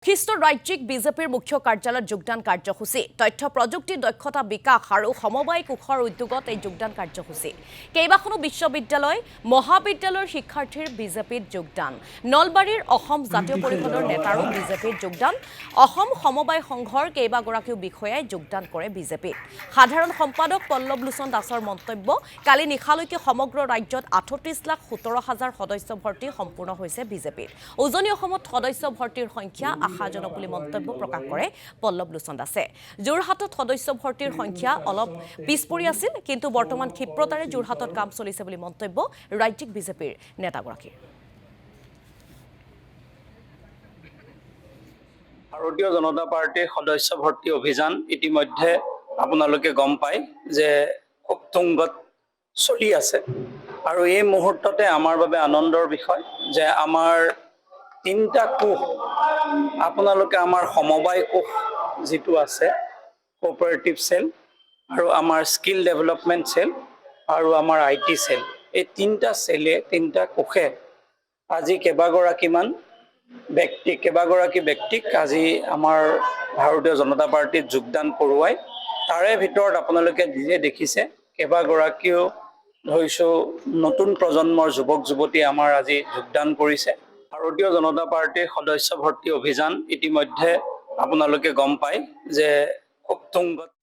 খ্ৰীষ্ট ৰাজ্যিক বিজেপিৰ মুখ্য কাৰ্যালয়ত যোগদান কাৰ্যসূচী তথ্য প্ৰযুক্তি দক্ষতা বিকাশ আৰু সমবায় কোষৰ উদ্যোগত এই যোগদান কাৰ্যসূচী কেইবাখনো বিশ্ববিদ্যালয় মহাবিদ্যালয়ৰ শিক্ষাৰ্থীৰ বিজেপিত যোগদান নলবাৰীৰ অসম জাতীয় পৰিষদৰ নেতাৰো বিজেপিত যোগদান অসম সমবায় সংঘৰ কেইবাগৰাকীও বিষয়াই যোগদান কৰে বিজেপিত সাধাৰণ সম্পাদক পল্লৱলোচন দাসৰ মন্তব্য কালি নিশালৈকে সমগ্ৰ ৰাজ্যত ৩৮,১৭,০০০ সদস্য ভৰ্তি সম্পূৰ্ণ হৈছে বিজেপিত উজনি অসমত সদস্য ভৰ্তিৰ সংখ্যা আশাজনক বুলি মন্তব্য প্ৰকাশ কৰে পল্লৱলোচন দাসে যোৰহাটত সদস্য ভৰ্তিৰ সংখ্যা অলপ পিছপৰি আছিল কিন্তু বৰ্তমান ক্ষিপ্ৰতাৰে যোৰহাটত কাম চলিছে বুলি মন্তব্য ৰাজ্যিক বিজেপিৰ নেতাগৰাকীৰ ভাৰতীয় জনতা পাৰ্টিৰ সদস্য ভৰ্তি অভিযান ইতিমধ্যে আপোনালোকে গম পায় যে খুব তুংগত চলি আছে আৰু এই মুহূৰ্ততে আমাৰ বাবে আনন্দৰ বিষয় যে আমাৰ তিনিটা কোষ আপোনালোকে আমাৰ সমবায় কোষ যিটো আছে কোঅপাৰেটিভ সেল আৰু আমাৰ স্কিল ডেভেলপমেণ্ট সেল আৰু আমাৰ আইটি সেল এই তিনিটা কোষে আজি কেইবাগৰাকী ব্যক্তিক আজি আমাৰ ভাৰতীয় জনতা পাৰ্টিত যোগদান কৰোৱাই তাৰে ভিতৰত আপোনালোকে নিজে দেখিছে কেইবাগৰাকীও ধৰিছোঁ নতুন প্ৰজন্মৰ যুৱক যুৱতী আমাৰ আজি যোগদান কৰিছে ভাৰতীয় জনতা পাৰ্টিৰ সদস্য ভৰ্তি অভিযান ইতিমধ্যে আপোনালোকে গম পায় যে খুব তুংগত